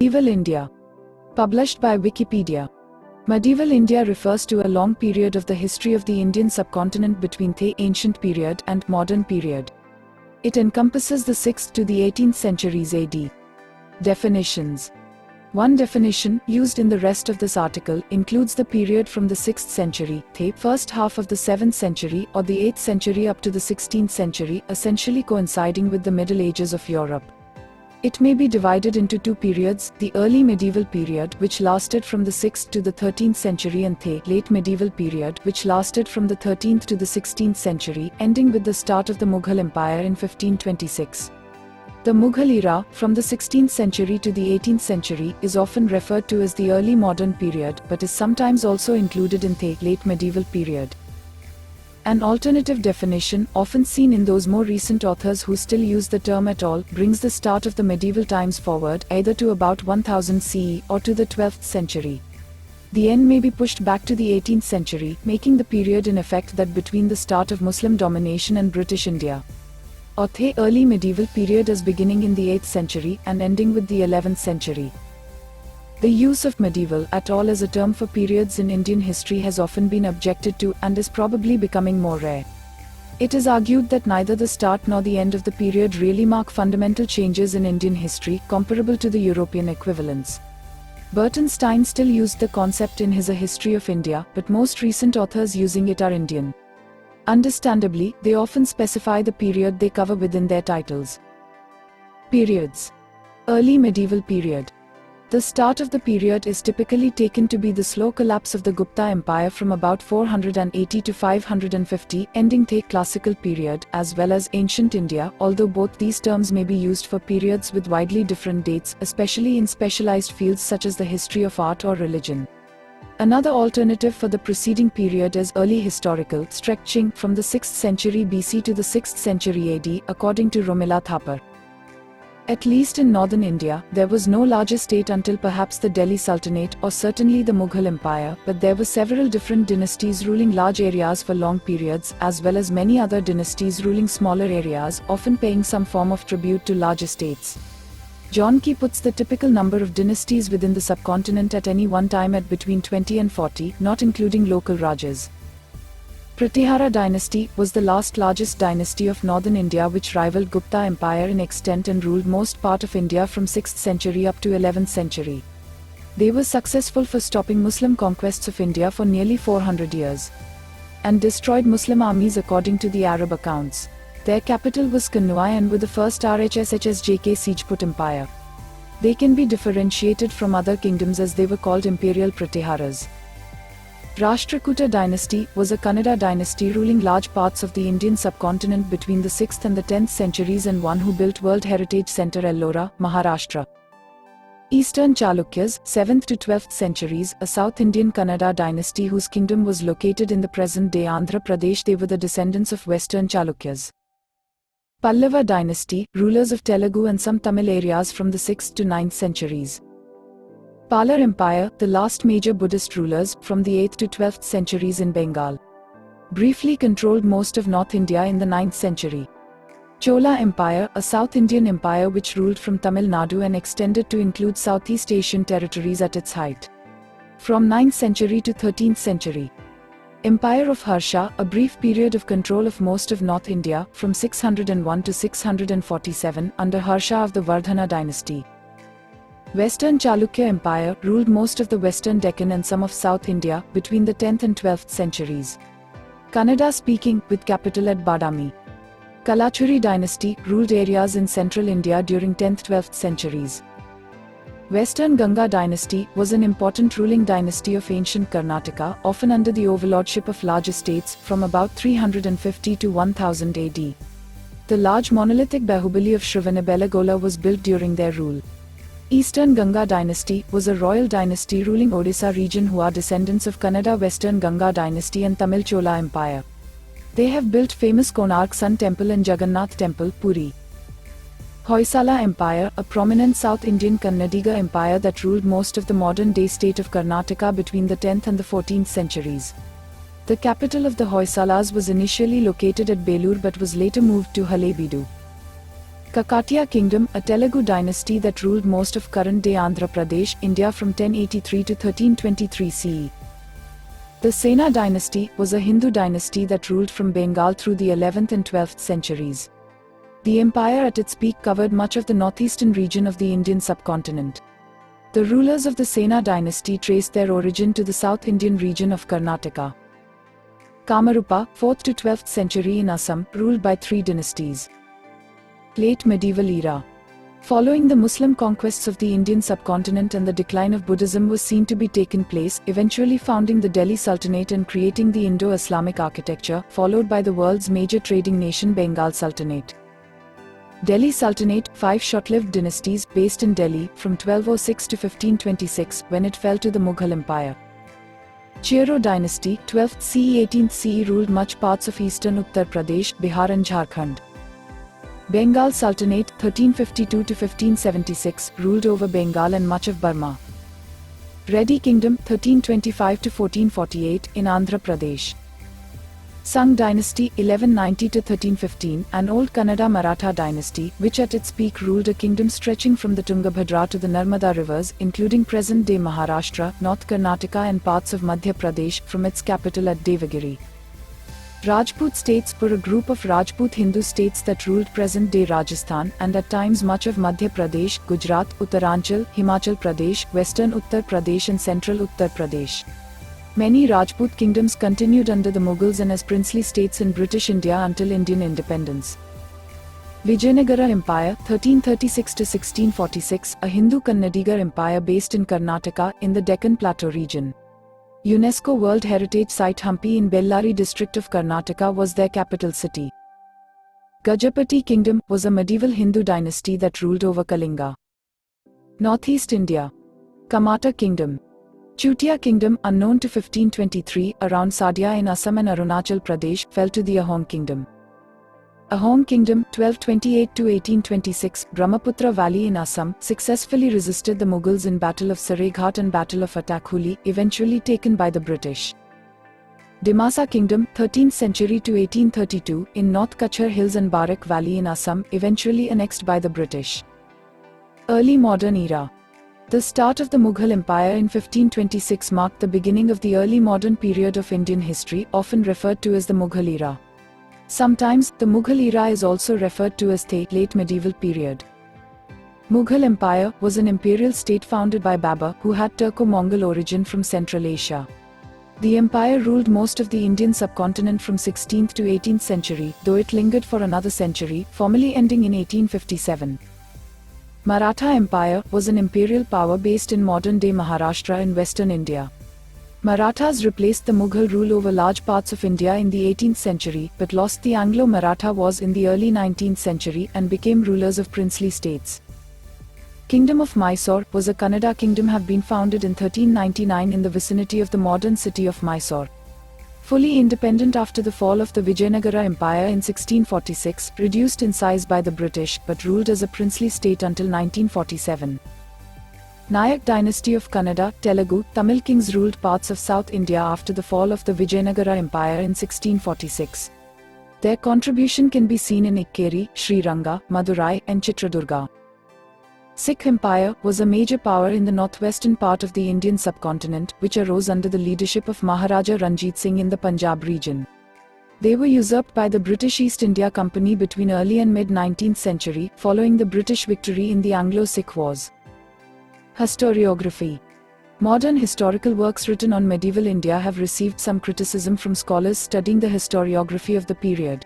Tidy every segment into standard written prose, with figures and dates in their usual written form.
Medieval India. Published by Wikipedia. Medieval India refers to a long period of the history of the Indian subcontinent between the ancient period and modern period. It encompasses the 6th to the 18th centuries AD. Definitions. One definition, used in the rest of this article, includes the period from the 6th century, the first half of the 7th century or the 8th century up to the 16th century, essentially coinciding with the Middle Ages of Europe. It may be divided into two periods, the early medieval period, which lasted from the 6th to the 13th century, and the late medieval period, which lasted from the 13th to the 16th century, ending with the start of the Mughal Empire in 1526. The Mughal era, from the 16th century to the 18th century, is often referred to as the early modern period, but is sometimes also included in the late medieval period. An alternative definition, often seen in those more recent authors who still use the term at all, brings the start of the medieval times forward, either to about 1000 CE or to the 12th century. The end may be pushed back to the 18th century, making the period in effect that between the start of Muslim domination and British India. Or the early medieval period as beginning in the 8th century and ending with the 11th century. The use of medieval at all as a term for periods in Indian history has often been objected to and is probably becoming more rare. It is argued that neither the start nor the end of the period really mark fundamental changes in Indian history comparable to the European equivalents. Burton Stein still used the concept in his A History of India, but most recent authors using it are Indian. Understandably, they often specify the period they cover within their titles. Periods. Early medieval period. The start of the period is typically taken to be the slow collapse of the Gupta Empire from about 480 to 550, ending the classical period, as well as ancient India, although both these terms may be used for periods with widely different dates, especially in specialized fields such as the history of art or religion. Another alternative for the preceding period is early historical, stretching from the 6th century BC to the 6th century AD, according to Romila Thapar. At least in northern India, there was no larger state until perhaps the Delhi Sultanate or certainly the Mughal Empire, but there were several different dynasties ruling large areas for long periods, as well as many other dynasties ruling smaller areas, often paying some form of tribute to larger states. John Key puts the typical number of dynasties within the subcontinent at any one time at between 20 and 40, not including local rajas. Pratihara dynasty was the last largest dynasty of northern India, which rivaled Gupta Empire in extent and ruled most part of India from 6th century up to 11th century. They were successful for stopping Muslim conquests of India for nearly 400 years. And destroyed Muslim armies according to the Arab accounts. Their capital was Kannauj and were the first RHSHSJK siege-put empire. They can be differentiated from other kingdoms as they were called imperial Pratiharas. Rashtrakuta dynasty was a Kannada dynasty ruling large parts of the Indian subcontinent between the 6th and the 10th centuries and one who built World Heritage Centre Ellora, Maharashtra. Eastern Chalukyas, 7th to 12th centuries, a South Indian Kannada dynasty whose kingdom was located in the present-day Andhra Pradesh. They were the descendants of Western Chalukyas. Pallava dynasty, rulers of Telugu and some Tamil areas from the 6th to 9th centuries. Pala Empire, the last major Buddhist rulers, from the 8th to 12th centuries in Bengal. Briefly controlled most of North India in the 9th century. Chola Empire, a South Indian empire which ruled from Tamil Nadu and extended to include Southeast Asian territories at its height. From 9th century to 13th century. Empire of Harsha, a brief period of control of most of North India, from 601 to 647, under Harsha of the Vardhana dynasty. Western Chalukya Empire ruled most of the western Deccan and some of South India, between the 10th and 12th centuries. Kannada speaking, with capital at Badami. Kalachuri dynasty ruled areas in central India during 10th-12th centuries. Western Ganga dynasty was an important ruling dynasty of ancient Karnataka, often under the overlordship of large estates, from about 350 to 1000 AD. The large monolithic Bahubali of Shravanabelagola was built during their rule. Eastern Ganga dynasty was a royal dynasty ruling Odisha region who are descendants of Kannada Western Ganga dynasty and Tamil Chola Empire. They have built famous Konark Sun Temple and Jagannath Temple, Puri. Hoysala Empire, a prominent South Indian Kannadiga empire that ruled most of the modern-day state of Karnataka between the 10th and the 14th centuries. The capital of the Hoysalas was initially located at Belur but was later moved to Halebeedu. Kakatiya Kingdom, a Telugu dynasty that ruled most of current-day Andhra Pradesh, India from 1083 to 1323 CE. The Sena dynasty was a Hindu dynasty that ruled from Bengal through the 11th and 12th centuries. The empire at its peak covered much of the northeastern region of the Indian subcontinent. The rulers of the Sena dynasty traced their origin to the South Indian region of Karnataka. Kamarupa, 4th to 12th century in Assam, ruled by three dynasties. Late medieval era. Following the Muslim conquests of the Indian subcontinent and the decline of Buddhism was seen to be taken place, eventually founding the Delhi Sultanate and creating the Indo-Islamic architecture, followed by the world's major trading nation Bengal Sultanate. Delhi Sultanate, 5 short-lived dynasties, based in Delhi, from 1206 to 1526, when it fell to the Mughal Empire. Chero dynasty, 12th CE 18th CE ruled much parts of eastern Uttar Pradesh, Bihar and Jharkhand. Bengal Sultanate, 1352 to 1576, ruled over Bengal and much of Burma. Reddy Kingdom, 1325 to 1448, in Andhra Pradesh. Sung dynasty, 1190 to 1315, an old Kannada Maratha dynasty, which at its peak ruled a kingdom stretching from the Tungabhadra to the Narmada rivers, including present-day Maharashtra, North Karnataka and parts of Madhya Pradesh, from its capital at Devagiri. Rajput states were a group of Rajput Hindu states that ruled present-day Rajasthan, and at times much of Madhya Pradesh, Gujarat, Uttaranchal, Himachal Pradesh, western Uttar Pradesh and central Uttar Pradesh. Many Rajput kingdoms continued under the Mughals and as princely states in British India until Indian independence. Vijayanagara Empire, 1336 to 1646, a Hindu Kannadigar empire based in Karnataka, in the Deccan Plateau region. UNESCO World Heritage Site Hampi in Bellary district of Karnataka was their capital city. Gajapati Kingdom was a medieval Hindu dynasty that ruled over Kalinga. Northeast India. Kamata Kingdom. Chutia Kingdom, unknown to 1523, around Sadia in Assam and Arunachal Pradesh, fell to the Ahom Kingdom. Ahom Kingdom, 1228 to 1826, Brahmaputra Valley in Assam, successfully resisted the Mughals in Battle of Saraighat and Battle of Attackuli, eventually taken by the British. Dimasa Kingdom, 13th century to 1832, in North Kachar Hills and Barak Valley in Assam, eventually annexed by the British. Early modern era. The start of the Mughal Empire in 1526 marked the beginning of the early modern period of Indian history, often referred to as the Mughal era. Sometimes, the Mughal era is also referred to as the late medieval period. Mughal Empire was an imperial state founded by Babur, who had Turco-Mongol origin from Central Asia. The empire ruled most of the Indian subcontinent from 16th to 18th century, though it lingered for another century, formally ending in 1857. Maratha Empire was an imperial power based in modern-day Maharashtra in western India. Marathas replaced the Mughal rule over large parts of India in the 18th century, but lost the Anglo-Maratha Wars in the early 19th century and became rulers of princely states. Kingdom of Mysore was a Kannada kingdom have been founded in 1399 in the vicinity of the modern city of Mysore. Fully independent after the fall of the Vijayanagara Empire in 1646, reduced in size by the British, but ruled as a princely state until 1947. Nayak dynasty of Kannada, Telugu, Tamil kings ruled parts of South India after the fall of the Vijayanagara Empire in 1646. Their contribution can be seen in Ikkeri, Sriranga, Madurai, and Chitradurga. Sikh Empire was a major power in the northwestern part of the Indian subcontinent, which arose under the leadership of Maharaja Ranjit Singh in the Punjab region. They were usurped by the British East India Company between early and mid-19th century, following the British victory in the Anglo-Sikh Wars. Historiography. Modern historical works written on medieval India have received some criticism from scholars studying the historiography of the period.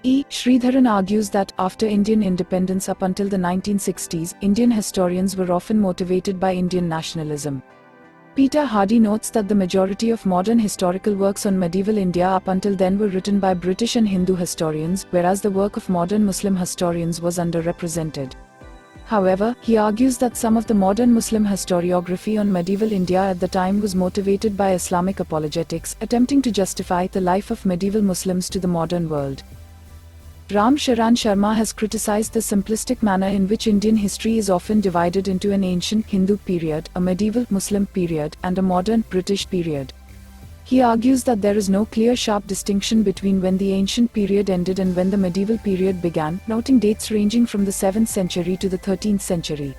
E. Sridharan argues that, after Indian independence up until the 1960s, Indian historians were often motivated by Indian nationalism. Peter Hardy notes that the majority of modern historical works on medieval India up until then were written by British and Hindu historians, whereas the work of modern Muslim historians was underrepresented. However, he argues that some of the modern Muslim historiography on medieval India at the time was motivated by Islamic apologetics, attempting to justify the life of medieval Muslims to the modern world. Ram Sharan Sharma has criticized the simplistic manner in which Indian history is often divided into an ancient Hindu period, a medieval Muslim period, and a modern British period. He argues that there is no clear sharp distinction between when the ancient period ended and when the medieval period began, noting dates ranging from the 7th century to the 13th century.